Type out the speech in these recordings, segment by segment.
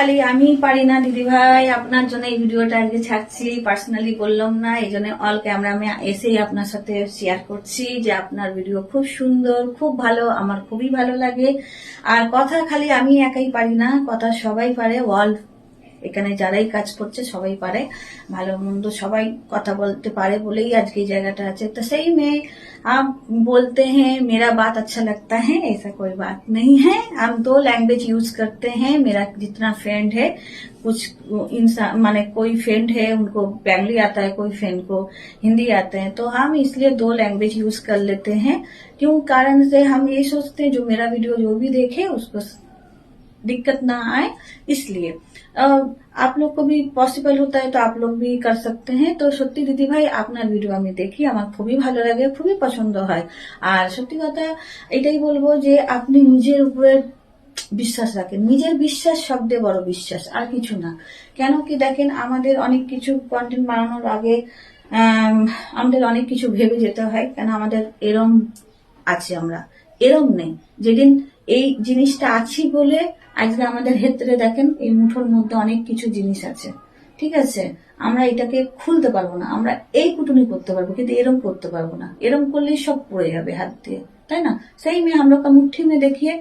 খালি আমি পারি না দিদি ভাই, আপনার জন্য এই ভিডিওটা আজকে ছাড়ছি। পার্সোনালি বললাম না, এই জন্য অল ক্যামেরা আমি এসেই আপনার সাথে শেয়ার করছি যে আপনার ভিডিও খুব সুন্দর, খুব ভালো, আমার খুবই ভালো লাগে। আর কথা খালি আমি একাই পারি না, কথা সবাই পারে, ওয়ার্ল্ড এখানে যারাই কাজ করছে সবাই পারে, ভালো মন্দ সবাই কথা বলতে পারে বলেই আজকে এই জায়গাটা আছে। तो सही में आप बोलते हैं मेरा बात अच्छा लगता है, ऐसा कोई बात नहीं है। हम 2 लैंग्वेज यूज करते हैं। मेरा जितना फ्रेंड है, कुछ इंसान माने कोई फ्रेंड है उनको बंगाली आता है, कोई फ्रेंड को हिंदी आते हैं, तो हम इसलिए 2 लैंग्वेज यूज कर लेते हैं। क्यों कारण से हम ये सोचते हैं जो मेरा वीडियो जो भी देखे उसको दिक्कत ना आए, इसलिए आप लोग को भी पॉसिबल होता है तो आप लोग भी कर सकते हैं। तो সত্যি দিদি ভাই আপনার ভিডিও আমি দেখি, আমার খুবই ভালো লাগে, খুবই পছন্দ হয়। আর সত্যি কথা এটাই বলবো যে আপনি নিজের উপরে বিশ্বাস রাখেন, নিজের বিশ্বাস সবচেয়ে বড় বিশ্বাস, আর কিছু না। কেন কি দেখেন, আমাদের অনেক কিছু কন্টেন্ট বানানোর আগে আমাদের অনেক কিছু ভেবে যেতে হয়, কেন আমাদের এরম আছে, আমরা এরম নেই। যেদিন এই জিনিসটা আছি বলে আজকে আমাদের ক্ষেত্রে দেখেন এই মুঠোর মধ্যে অনেক কিছু জিনিস আছে, ঠিক আছে। আমরা এটাকে খুলতে পারবো না, আমরা এই কুটুনি করতে পারবো কিন্তু এরম করতে পারবো না। এরম করলেই সব পড়ে যাবে হাত দিয়ে, তাই না। सही में हम लोग का मुट्ठी में देखिए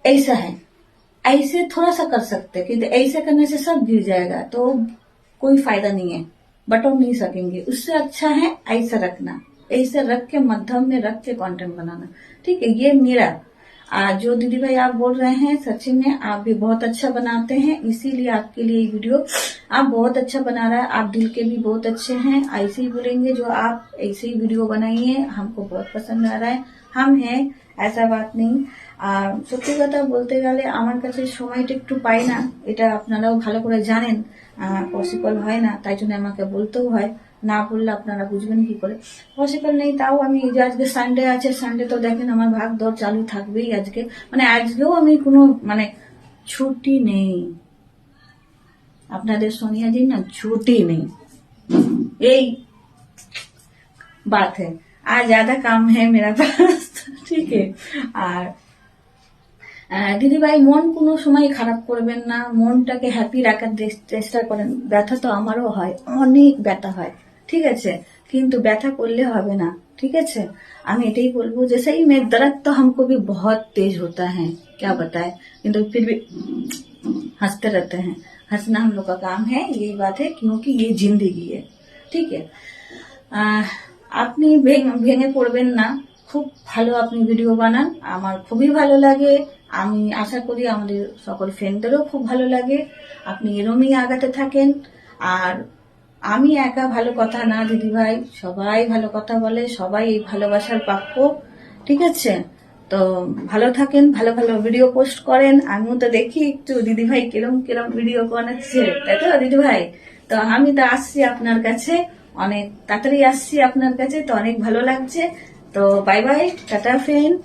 ऐसा है, ऐसे थोड़ा सा कर सकते हैं, কিন্তু ऐसा करने से सब गिर जाएगा, तो कोई फायदा नहीं है, बटोर नहीं सकेंगे। उससे अच्छा है ऐसा रखना, ऐसे रख के मध्यम में रख के कंटेंट बनाना, ठीक है। ये मेरा जो दीदी भाई आप बोल रहे हैं, सच्ची में आप भी बहुत अच्छा बनाते हैं, इसीलिए आपके लिए ये वीडियो आप बहुत अच्छा बना रहा है। आप दिल के भी बहुत अच्छे हैं, ऐसे ही बोलेंगे जो आप ऐसे ही वीडियो बनाइए, हमको बहुत पसंद आ रहा है। हम हैं, ऐसा बात नहीं। আর সত্যি কথা বলতে গেলে আমার কাছে সময়টা একটু পাই না, এটা আপনারাও ভালো করে জানেন, পসিবল হয় না, তাই জন্য আমাকে বলতেও হয়, না বললে আপনারা বুঝবেন কি করে। পসিবল নেই, তাও আমি এই যে আজকে সানডে আছে, সানডে তো দেখেন আমার ভাগ দৌড় চালু থাকবেই। আজকে মানে আজকেও আমি কোনো মানে ছুটি নেই, আপনাদের সোনিয়াজি না ছুটি নেই, এই बात है। आज ज्यादा काम है मेरा पास, ठीक है। আর দিদি ভাই মন কোনো সময় খারাপ করবেন না, মনটাকে হ্যাপি রাখার চেষ্টা করেন। ব্যথা তো আমারও হয়, অনেক ব্যথা হয়, ঠিক আছে, কিন্তু ব্যথা করলে হবে না, ঠিক আছে। আমি এটাই বলবো যে सही में दर्द तो हमको भी बहुत तेज होता है, क्या बताए, কিন্তু फिर भी हंसते रहते हैं। हंसना हम लोग का काम है, यही बात है, क्योंकि ये जिंदगी है, ठीक है। আপনি ভেঙে পড়বেন না, খুব ভালো আপনি ভিডিও বানান, আমার খুবই ভালো লাগে। আমি আশা করি আমাদের সকল ফ্রেন্ডদেরও খুব ভালো লাগে। আপনি এরমই আগাতে থাকেন। আর আমি একা ভালো কথা না দিদি ভাই, সবাই ভালো কথা বলে, সবাই এই ভালোবাসার প্রাপ্য, ঠিক আছে। তো ভালো থাকেন, ভালো ভালো ভিডিও পোস্ট করেন। আমিও তো দেখি একটু দিদি ভাই কিরম কিরম ভিডিও বানাচ্ছে, তাই তো দিদি ভাই। তো আমি তো আসছি আপনার কাছে, অনেক তাড়াতাড়ি আসছি আপনার কাছে, তো অনেক ভালো লাগছে। তো বাই বাই, টাটা ফ্রেন্ড।